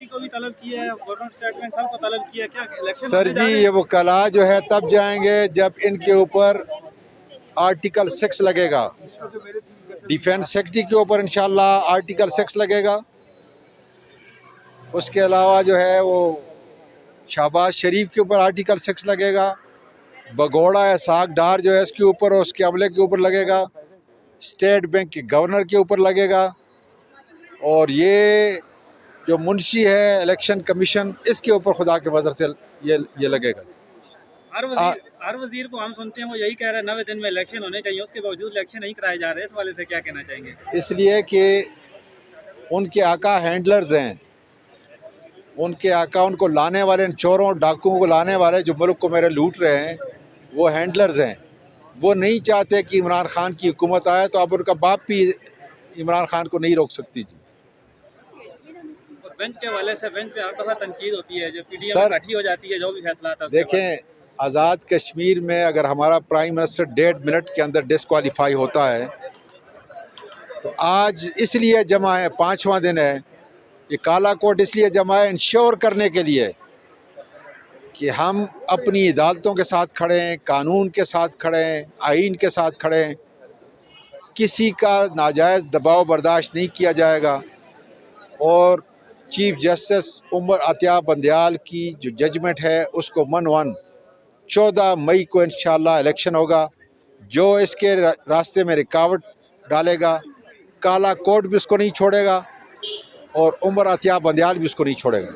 को भी तलब किया है, गवर्नमेंट स्टेटमेंट सबको तलब किया है, क्या इलेक्शन सर जी ये वो कला जो है तब जाएंगे जब इनके ऊपर आर्टिकल 6 लगेगा, डिफेंस सेक्रेटरी के ऊपर इंशाल्लाह आर्टिकल 6 लगेगा। उसके अलावा जो है वो शहबाज शरीफ के ऊपर आर्टिकल 6 लगेगा, बगोड़ा या साग डार जो है इसके ऊपर और उसके अमले के ऊपर लगेगा, स्टेट बैंक के गवर्नर के ऊपर लगेगा, और ये जो मुंशी है इलेक्शन कमीशन इसके ऊपर खुदा के वजह से ये लगेगा। हर वजीर को हम सुनते हैं वो यही कह रहे हैं 90 दिन में इलेक्शन होने चाहिए, उसके बावजूद इलेक्शन नहीं कराए जा रहे, इस वाले से क्या कहना चाहेंगे? इसलिए कि उनके आका हैंडलर्स हैं, उनके आका उनको लाने वाले, चोरों डाकुओं को लाने वाले जो मुल्क को मेरे लूट रहे हैं वो हैंडलर्स हैं। वो नहीं चाहते कि इमरान खान की हुकूमत आए, तो अब उनका बाप भी इमरान खान को नहीं रोक सकती जी। और बेंच के हवाले से बेंच पे हर दफा तनकीद होती है, जो पीडीएम इकट्ठी हो जाती है, जो भी फैसला आता है। देखें, आज़ाद कश्मीर में अगर हमारा प्राइम मिनिस्टर 1.5 मिनट के अंदर डिस्क्वालीफाई होता है तो आज इसलिए जमा है, 5वां दिन है, ये काला कोट इसलिए जमा है इंश्योर करने के लिए कि हम अपनी अदालतों के साथ खड़े हैं, कानून के साथ खड़े हैं, आइन के साथ खड़े हैं, किसी का नाजायज़ दबाव बर्दाश्त नहीं किया जाएगा। और चीफ जस्टिस उमर अतिया बंदयाल की जो जजमेंट है उसको मन 14 मई को इंशाल्लाह इलेक्शन होगा। जो इसके रास्ते में रुकावट डालेगा, काला कोट भी उसको नहीं छोड़ेगा और उमर अतिया बंदयाल भी उसको नहीं छोड़ेगा।